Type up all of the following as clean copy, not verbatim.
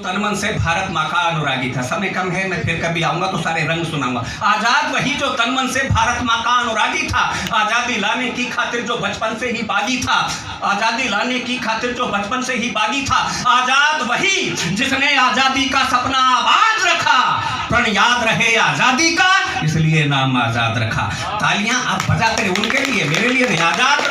तन मन से भारत माँ का अनुरागी था। समय कम है, मैं फिर कभी आऊंगा तो सारे रंग सुनाऊंगा। आजाद वही जो तन मन से भारत माँ का अनुरागी था, आजादी लाने की खातिर जो बचपन से ही बागी था, आजादी लाने की खातिर जो बचपन से ही बागी था। आजाद वही जिसने आजादी का सपना आबाद रखा, प्रण याद रहे आजादी का इसलिए नाम आजाद रखा। तालियां आप बजाते रहे उनके लिए, मेरे लिए नहीं। आजाद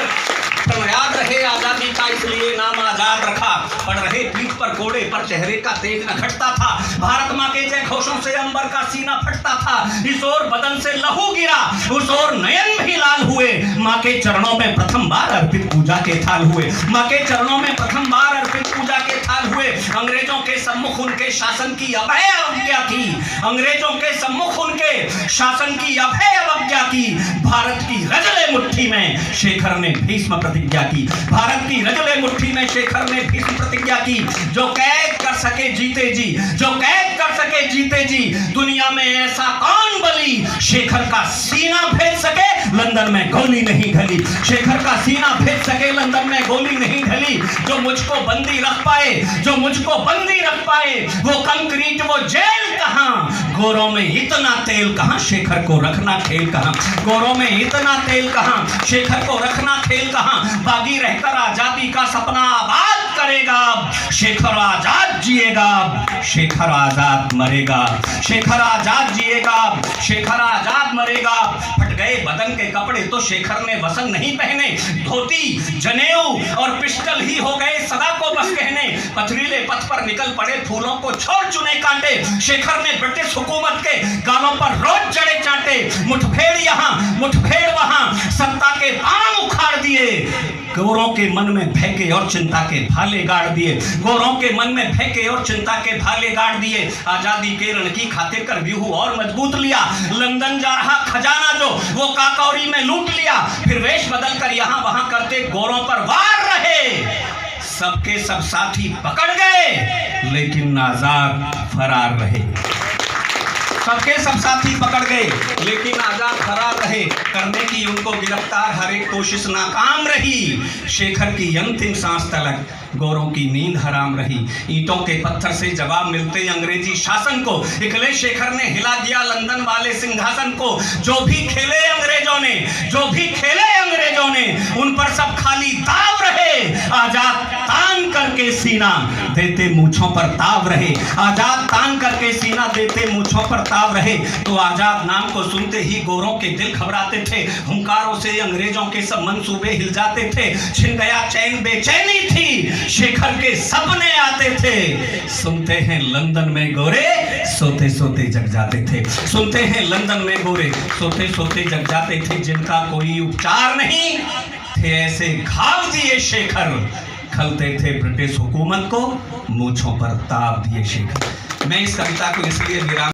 प्रण याद रहे आजादी का इसलिए नाम आजाद रखा। पड़ रहे पीठ पर कोड़े पर चेहरे का तेज न घटता था, भारत माँ के जय घोषों से अंबर का सीना फटता था। इस ओर बदन से लहू गिरा, उस ओर नयन भी लाल हुए, माँ के चरणों में प्रथम बार अर्पित पूजा के थाल हुए, माँ के चरणों में प्रथम बार अर्पित पूजा के थाल हुए। अंग्रेजों के सम्मुख उनके शासन की अभय अवज्ञा की, अंग्रेजों के सम्मुख उनके शासन की अभय अवज्ञा की। भारत की रजले मुट्ठी में शेखर ने भीष्म प्रतिज्ञा की, भारत की रजले मुट्ठी में शेखर ने भीष्म प्रतिज्ञा की। जो कैद कर सके जीते जी, जो कैद कर सके जीते जी, दुनिया में ऐसा कौन बली शेखर का सीना भेज सके लंदन में गोली नहीं ढली, शेखर का सीना भेज सके लंदन में गोली नहीं ढली। जो मुझको बंदी रख पाए, जो मुझको बंदी रख पाए, वो कंक्रीट वो जेल कहां, गोरों में इतना तेल कहां, शेखर को रखना खेल कहां, गोरों में इतना तेल कहां, शेखर को रखना खेल कहां। बागी रहकर आजादी का सपना आबाद करेगा, शेखर आजाद जिएगा, शेखर आजाद मरेगा, शेखर आजाद जिएगा, शेखर आजाद मरेगा। फट गए बदन के कपड़े तो शेखर ने वसन नहीं पहने, धोती जनेऊ और पिस्टल ही हो गए सदा को बस कहने। पथरीले पथ पर निकल पड़े फूलों को छोड़ चुने कांटे, शेखर ने ब्रिटिश हुकूमत के गालों पर रोज जड़े चाटे। मुठभेड़ यहाँ मुठभेड़ वहां, सत्ता के पांव उखाड़ दिए, गोरों के मन में भय के और चिंता के भाले गाड़ दिए, गोरों के मन में भय के और चिंता के भाले गाड़ दिए। आजादी के रण की खातिर कर व्यूह और मजबूत लिया, लंदन जा रहा खजाना जो वो काकौरी में लूट लिया। फिर वेश बदल कर यहाँ वहां करते गोरों पर वार रहे, सबके सब साथी पकड़ गए लेकिन आजाद फरार रहे, सबके सब साथी पकड़ गए लेकिन आजाद फरार रहे। करने की उनको गिरफ्तार हर एक कोशिश नाकाम रही, शेखर की अंतिम सांस तलक गोरों की नींद हराम रही। ईंटों के पत्थर से जवाब मिलते अंग्रेजी शासन को, इकले शेखर ने हिला दिया लंदन वाले सिंहासन को। जो भी खेले अंग्रेजों ने, जो भी खेले अंग्रेजों ने, उन पर सब खाली दाव रहे। आजाद तान करके सीना देते मूंछों पर ताव रहे, आजाद तान करके सीना देते मूंछों पर ताव रहे। तो आजाद नाम को सुनते ही गोरों के दिल घबराते थे, हुंकारों से अंग्रेजों के सब मंसूबे हिल जाते थे। छिन गया चैन बेचैनी थी, शेखर के सपने आते थे। सुनते हैं लंदन में गोरे सोते सोते जग जाते थे, सुनते हैं लंदन में गोरे सोते सोते जग जाते थे। जिनका कोई उपचार नहीं थे ऐसे घाव दिए शेखर, खलते थे ब्रिटिश हुकूमत को मूंछों पर ताव दिए शेखर। मैं इस कविता को इसलिए विराम